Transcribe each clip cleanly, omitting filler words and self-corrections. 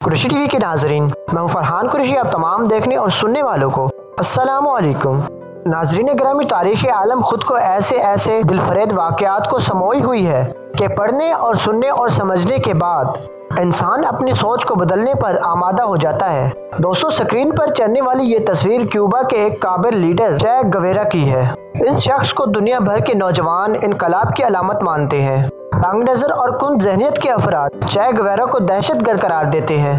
Qureshi T V کے ناظرین، میں ہوں فرحان قریشی، آپ تمام دیکھنے اور سننے والوں کو السلام علیکم۔ ناظرین گرامی، تاریخ عالم خود کو ایسے دلفریب واقعات کو سموئی ہوئی ہے کہ پڑھنے اور سننے اور سمجھنے کے بعد انسان اپنی سوچ کو بدلنے پر آمادہ ہو جاتا ہے۔ دوستو، سکرین پر چلنے والی یہ تصویر کیوبا کے ایک قابل لیڈر چے گویرا کی ہے۔ اس شخص کو دنیا بھر کے نوجوان انقلاب کی علامت مانتے ہیں۔ تنگ نظر اور کند ذہنیت کے افراد چے گویرا کو دہشت گرد قرار دیتے ہیں۔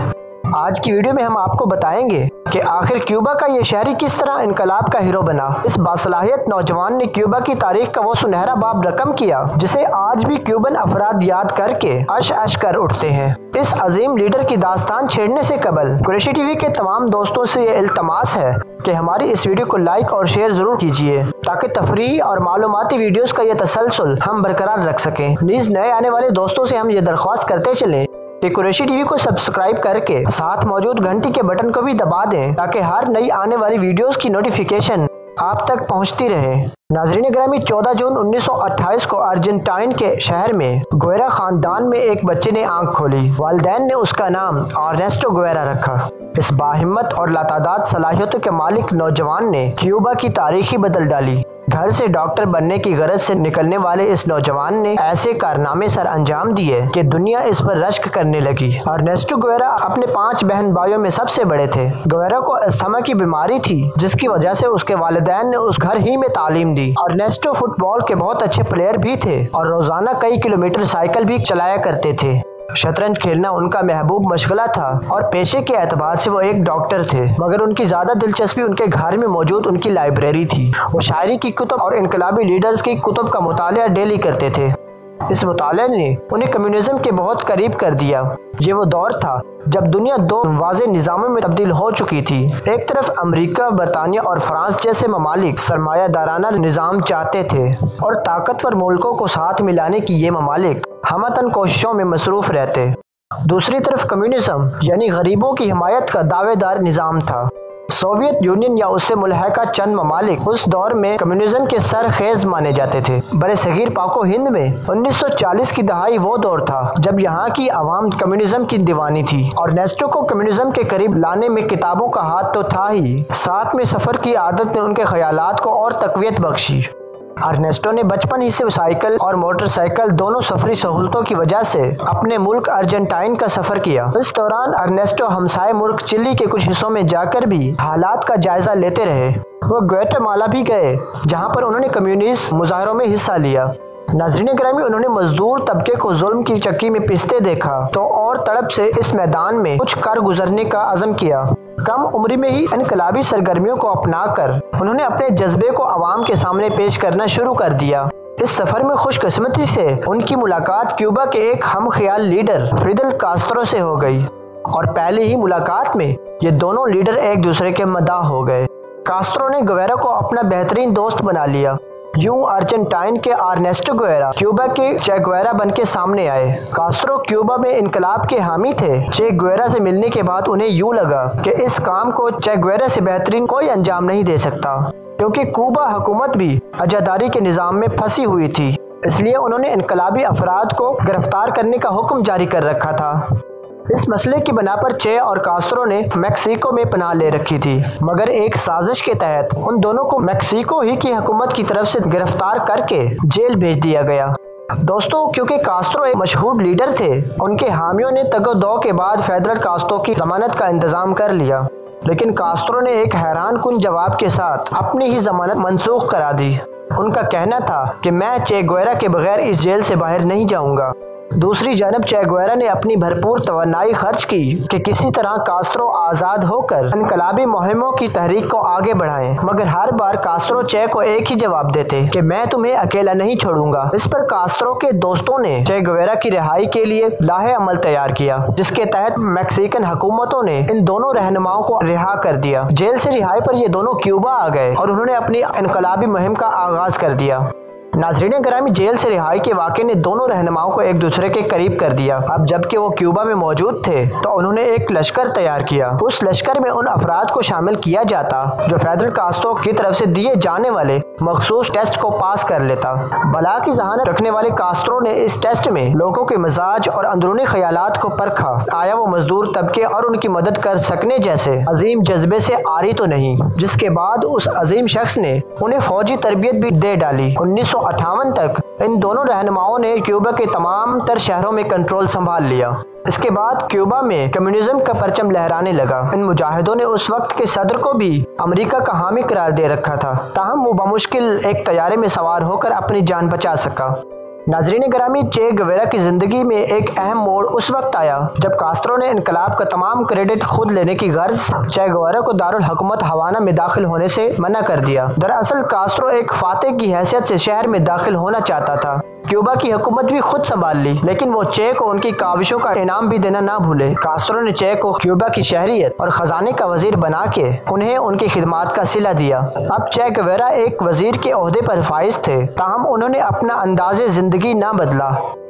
آج کی ویڈیو میں ہم آپ کو بتائیں گے کہ آخر کیوبا کا یہ شہری کس طرح انقلاب کا ہیرو بنا۔ اس باصلاحیت نوجوان نے کیوبا کی تاریخ کا وہ سنہرا باب رقم کیا جسے آج بھی کیوبن افراد یاد کر کے اش کر اٹھتے ہیں۔ اس عظیم لیڈر کی داستان چھیڑنے سے قبل قریشی ٹی وی کے تمام دوستوں سے یہ التماس ہے کہ ہماری اس ویڈیو کو لائک اور شیئر ضرور کیجیے تاکہ تفریحی اور معلوماتی ویڈیوز کا یہ تسلسل ہم برقرار رکھ سکیں۔ نیز نئے آنے والے دوستوں سے ہم یہ درخواست کرتے چلیں کہ قریشی ٹی وی کو سبسکرائب کر کے ساتھ موجود گھنٹی کے بٹن کو بھی دبا دیں تاکہ ہر نئی آنے والی ویڈیوز کی نوٹیفیکیشن آپ تک پہنچتی رہے۔ ناظرین گرامی، 14 جون 1928 کو ارجنٹائن کے شہر میں گویرا خاندان میں ایک بچے نے آنکھ کھولی۔ والدین نے اس کا نام ارنیسٹو گویرا رکھا۔ اس باہمت اور لاتعداد صلاحیتوں کے مالک نوجوان نے کیوبا کی تاریخ ہی بدل ڈالی۔ گھر سے ڈاکٹر بننے کی غرض سے نکلنے والے اس نوجوان نے ایسے کارنامے سر انجام دیے کہ دنیا اس پر رشک کرنے لگی۔ ارنیسٹو گویرا اپنے 5 بہن بھائیوں میں سب سے بڑے تھے۔ گویرا کو استھما کی بیماری تھی جس کی وجہ سے اس کے والدین نے اس گھر ہی میں تعلیم دی۔ ارنیسٹو فٹ بال کے بہت اچھے پلیئر بھی تھے اور روزانہ کئی کلومیٹر سائیکل بھی چلایا کرتے تھے۔ شطرنج کھیلنا ان کا محبوب مشغلہ تھا اور پیشے کے اعتبار سے وہ ایک ڈاکٹر تھے، مگر ان کی زیادہ دلچسپی ان کے گھر میں موجود ان کی لائبریری تھی۔ وہ شاعری کی کتب اور انقلابی لیڈرز کی کتب کا مطالعہ ڈیلی کرتے تھے۔ اس مطالعے نے انہیں کمیونزم کے بہت قریب کر دیا۔ یہ وہ دور تھا جب دنیا 2 واضح نظاموں میں تبدیل ہو چکی تھی۔ ایک طرف امریکہ، برطانیہ اور فرانس جیسے ممالک سرمایہ دارانہ نظام چاہتے تھے اور طاقتور ملکوں کو ساتھ ملانے کی یہ ممالک ہمتن کوششوں میں مصروف رہتے۔ دوسری طرف کمیونزم یعنی غریبوں کی حمایت کا دعوے دار نظام تھا۔ سوویت یونین یا اس سے ملحقہ چند ممالک اس دور میں کمیونزم کے سرخیز مانے جاتے تھے۔ برصغیر پاک و ہند میں 1940 کی دہائی وہ دور تھا جب یہاں کی عوام کمیونزم کی دیوانی تھی۔ ارنیسٹو کو کمیونزم کے قریب لانے میں کتابوں کا ہاتھ تو تھا ہی، ساتھ میں سفر کی عادت نے ان کے خیالات کو اور تقویت بخشی۔ ارنیسٹو نے بچپن ہی سے سائیکل اور موٹر سائیکل دونوں سفری سہولتوں کی وجہ سے اپنے ملک ارجنٹائن کا سفر کیا۔ اس دوران ارنیسٹو ہمسائے ملک چلی کے کچھ حصوں میں جا کر بھی حالات کا جائزہ لیتے رہے۔ وہ گویٹمالا بھی گئے جہاں پر انہوں نے کمیونسٹ مظاہروں میں حصہ لیا۔ ناظرین گرامی، انہوں نے مزدور طبقے کو ظلم کی چکی میں پستے دیکھا تو اور تڑپ سے اس میدان میں کچھ کر گزرنے کا عزم کیا۔ کم عمری میں ہی انقلابی سرگرمیوں کو اپنا کر انہوں نے اپنے جذبے کو عوام کے سامنے پیش کرنا شروع کر دیا۔ اس سفر میں خوش قسمتی سے ان کی ملاقات کیوبا کے ایک ہم خیال لیڈر فیڈل کاسترو سے ہو گئی اور پہلی ہی ملاقات میں یہ دونوں لیڈر ایک دوسرے کے مداح ہو گئے۔ کاسترو نے گویرا کو اپنا بہترین دوست بنا لیا۔ یوں ارجنٹائن کے ارنیسٹو گویرا کیوبا کے چے گویرا بن کے سامنے آئے۔ کاسترو کیوبا میں انقلاب کے حامی تھے۔ چے گویرا سے ملنے کے بعد انہیں یوں لگا کہ اس کام کو چے گویرا سے بہترین کوئی انجام نہیں دے سکتا، کیونکہ کیوبا حکومت بھی عزاداری کے نظام میں پھنسی ہوئی تھی۔ اس لیے انہوں نے انقلابی افراد کو گرفتار کرنے کا حکم جاری کر رکھا تھا۔ اس مسئلے کی بنا پر چے اور کاسترو نے میکسیکو میں پناہ لے رکھی تھی، مگر ایک سازش کے تحت ان دونوں کو میکسیکو ہی کی حکومت کی طرف سے گرفتار کر کے جیل بھیج دیا گیا۔ دوستو، کیونکہ کاسترو ایک مشہور لیڈر تھے، ان کے حامیوں نے تگ و دو کے بعد فیڈرل کاسترو کی ضمانت کا انتظام کر لیا، لیکن کاسترو نے ایک حیران کن جواب کے ساتھ اپنی ہی ضمانت منسوخ کرا دی۔ ان کا کہنا تھا کہ میں چے گویرا کے بغیر اس جیل سے باہر نہیں جاؤں گا۔ دوسری جانب چے گویرا نے اپنی بھرپور توانائی خرچ کی کہ کسی طرح کاسترو آزاد ہو کر انقلابی مہموں کی تحریک کو آگے بڑھائیں، مگر ہر بار کاسترو چے کو ایک ہی جواب دیتے کہ میں تمہیں اکیلا نہیں چھوڑوں گا۔ اس پر کاسترو کے دوستوں نے چے گویرا کی رہائی کے لیے لاہ عمل تیار کیا، جس کے تحت میکسیکن حکومتوں نے ان دونوں رہنماؤں کو رہا کر دیا۔ جیل سے رہائی پر یہ دونوں کیوبا آ گئے اور انہوں نے اپنی انقلابی مہم کا آغاز کر دیا۔ नाज़रीन ग्रामी, जेल से रिहाई के वाक़े ने दोनों रहनुमाओं को एक दूसरे के करीब कर दिया। अब जबकि वो क्यूबा में मौजूद थे तो उन्होंने एक लश्कर तैयार किया। उस लश्कर में उन अफराद को शामिल किया जाता जो फेडरल कास्ट्रो की तरफ से दिए जाने वाले मखसूस टेस्ट को पास कर लेता। बला की जहानत रखने वाले कास्ट्रो ने इस टेस्ट में लोगों के मिजाज और अंदरूनी ख्यालात को परखा। आया वो मजदूर तबके और उनकी मदद कर सकने जैसे अजीम जज्बे से आरी तो नहीं, जिसके बाद उस अजीम शख्स ने उन्हें फौजी तरबियत भी दे डाली। 1958 तक इन दोनों रहनुमाओं ने क्यूबा के तमाम तर शहरों में कंट्रोल संभाल लिया। इसके बाद क्यूबा में कम्युनिज्म का परचम लहराने लगा। इन मुजाहिदों ने उस वक्त के सदर को भी अमेरिका का हामी करार दे रखा था, ताहम वो बमुश्किल एक तैयारे में सवार होकर अपनी जान बचा सका। नाज़रीन ग्रामी, चे गवेरा की ज़िंदगी में एक अहम मोड़ उस वक्त आया जब कास्ट्रो ने इनकलाब का तमाम क्रेडिट खुद लेने की गर्ज चे गवेरा को दारुल हुकूमत हवाना में दाखिल होने से मना कर दिया। दरअसल कास्ट्रो एक फातेह की हैसियत से शहर में दाखिल होना चाहता था। क्यूबा की हुकूमत भी खुद संभाल ली, लेकिन वो चे को उनकी काविशों का इनाम भी देना ना भूले। कास्ट्रो ने चे को क्यूबा की शहरियत और खजाने का वजीर बना के उन्हें उनकी खिदमात का सिला दिया। अब चे गवेरा एक वजीर के ओहदे पर फाइज थे, ताहम उन्होंने अपना अंदाज़े जिंदगी ना बदला।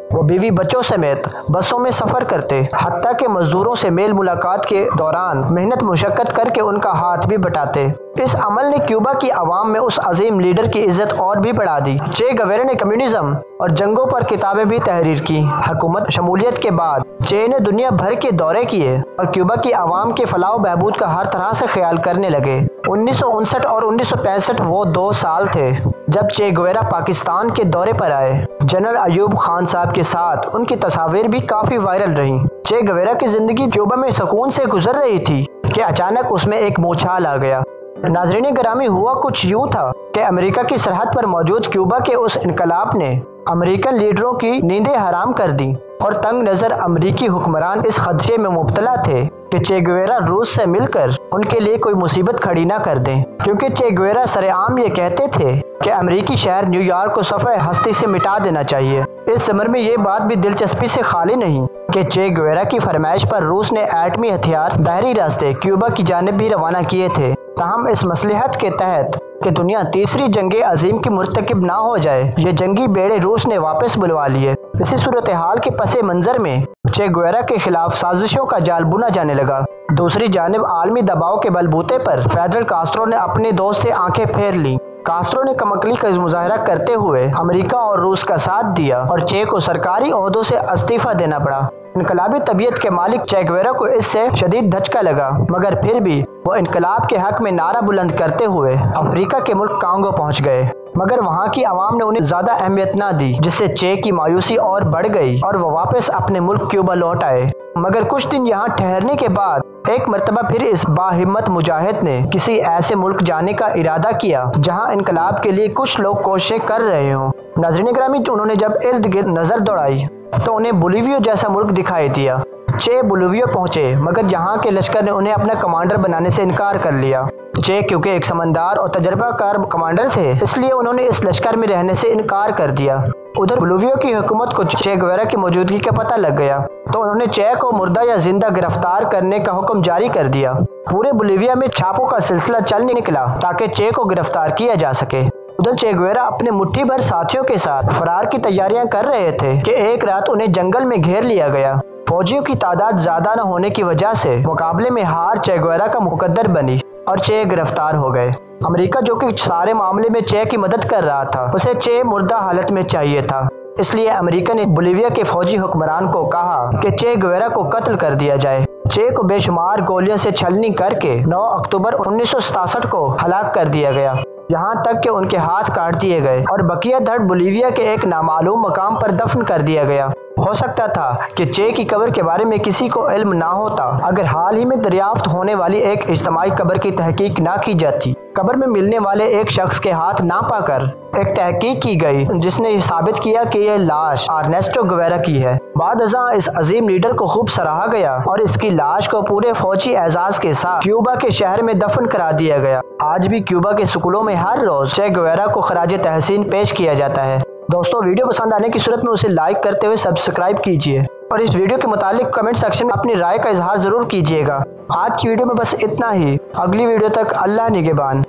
वो बीवी बच्चों समेत बसों में सफ़र करते, हत्ता के मजदूरों से मेल मुलाकात के दौरान मेहनत मुशक्कत करके उनका हाथ भी बटाते। इस अमल ने क्यूबा की आवाम में उस अजीम लीडर की इज्जत और भी बढ़ा दी। चे गवेरा ने कम्युनिज्म और जंगों पर किताबें भी तहरीर की। हुकूमत शमूलियत के बाद चे ने दुनिया भर के दौरे किए और क्यूबा की आवाम के फलाह बहबूद का हर तरह से ख्याल करने लगे। 1959 और 1965 वो 2 साल थे जब चे गवेरा पाकिस्तान के दौरे पर आए। जनरल अयूब खान साहब के साथ उनकी तस्वीर भी काफी वायरल रही। चे गवेरा की जिंदगी क्यूबा में सुकून से गुजर रही थी कि अचानक उसमें एक मूछाल आ गया। नाज़रीन ग्रामी, हुआ कुछ यूं था कि अमेरिका की सरहद पर मौजूद क्यूबा के उस इनकलाब ने अमेरिकन लीडरों की नींदें हराम कर दी और तंग नज़र अमेरिकी हुक्मरान इस खदशे में मुब्तला थे कि चे गवेरा रूस से मिलकर उनके लिए कोई मुसीबत खड़ी ना कर दें, क्योंकि चे गवेरा सरेआम ये कहते थे कि अमेरिकी शहर न्यूयॉर्क को सफ़े हस्ती से मिटा देना चाहिए। इस समर में ये बात भी दिलचस्पी से खाली नहीं कि चे गवेरा की फरमाइश पर रूस ने एटमी हथियार बहरी रास्ते क्यूबा की जानिब भी रवाना किए थे। ताहम इस मसलहत के तहत कि दुनिया तीसरी जंगे अजीम की मुर्तकिब ना हो जाए, ये जंगी बेड़े रूस ने वापस बुलवा लिए। इसी सूरत हाल के पसे मंजर में चे गवेरा के खिलाफ साजिशों का जाल बुना जाने लगा। दूसरी जानिब आलमी दबाव के बलबूते पर फेडरल कास्ट्रो ने अपने दोस्त से आंखें फेर ली। कास्ट्रो ने कमकली का मुजाहरा करते हुए अमेरिका और रूस का साथ दिया और चे को सरकारी ओहदों से इस्तीफा देना पड़ा। इनकलाबी तबीयत के मालिक चे गवेरा को इससे शदीद धचका लगा, मगर फिर भी वो इनकलाब के हक में नारा बुलंद करते हुए अफ्रीका के मुल्क कांगो पहुंच गए। मगर वहां की आवाम ने उन्हें ज्यादा अहमियत ना दी, जिससे चे की मायूसी और बढ़ गई और वो वापस अपने मुल्क क्यूबा लौट आए। मगर कुछ दिन यहाँ ठहरने के बाद एक मरतबा फिर इस बाहिम्मत मुजाहिद ने किसी ऐसे मुल्क जाने का इरादा किया जहाँ इनकलाब के लिए कुछ लोग कोशिशें कर रहे हों। नाज़रीन ग्रामी, उन्होंने जब इर्द गिर्द नजर दौड़ाई तो उन्हें बोलिविया जैसा मुल्क दिखाई दिया। चे बोलिविया पहुंचे, मगर यहाँ के लश्कर ने उन्हें अपना कमांडर बनाने से इनकार कर लिया। चे क्योंकि एक समझदार और तजर्बाकार कमांडर थे, इसलिए उन्होंने इस लश्कर में रहने से इनकार कर दिया। उधर बोलिविया की हुकूमत को चे गवेरा की मौजूदगी का पता लग गया तो उन्होंने चे को मुर्दा या जिंदा गिरफ्तार करने का हुक्म जारी कर दिया। पूरे बोलिविया में छापों का सिलसिला चल निकला ताकि चे को गिरफ्तार किया जा सके। उधर चे गवेरा अपने मुट्ठी भर साथियों के साथ फरार की तैयारियां कर रहे थे कि एक रात उन्हें जंगल में घेर लिया गया। फौजियों की तादाद ज्यादा न होने की वजह से मुकाबले में हार चे गवेरा का मुकद्दर बनी और चे गिरफ्तार हो गए। अमेरिका, जो कि सारे मामले में चे की मदद कर रहा था, उसे चे मुर्दा हालत में चाहिए था। इसलिए अमेरिका ने बोलिविया के फौजी हुक्मरान को कहा कि चे गवेरा को कत्ल कर दिया जाए। चे को बेशुमार गोलियों से छलनी करके 9 अक्टूबर 1967 को हलाक कर दिया गया, यहाँ तक कि उनके हाथ काट दिए गए और बकिया धड़ बोलिविया के एक नामालूम मकाम पर दफन कर दिया गया। हो सकता था कि चे की कब्र के बारे में किसी को इल्म ना होता अगर हाल ही में दरियाफ्त होने वाली एक इज्तिमाई कब्र की तहकीक ना की जाती। कब्र में मिलने वाले एक शख्स के हाथ ना पाकर एक तहकीक की गई जिसने साबित किया कि यह लाश अर्नेस्टो गवेरा की है। बाद अज़ां इस अजीम लीडर को खूब सराहा गया और इसकी लाश को पूरे फौजी एजाज के साथ क्यूबा के शहर में दफन करा दिया गया। आज भी क्यूबा के स्कूलों में हर रोज चे गवेरा को खराज तहसीन पेश किया जाता है। दोस्तों, वीडियो पसंद आने की सूरत में उसे लाइक करते हुए सब्सक्राइब कीजिए और इस वीडियो के मुतालिक कमेंट सेक्शन में अपनी राय का इजहार जरूर कीजिएगा। आज की वीडियो में बस इतना ही। अगली वीडियो तक अल्लाह निगहबान।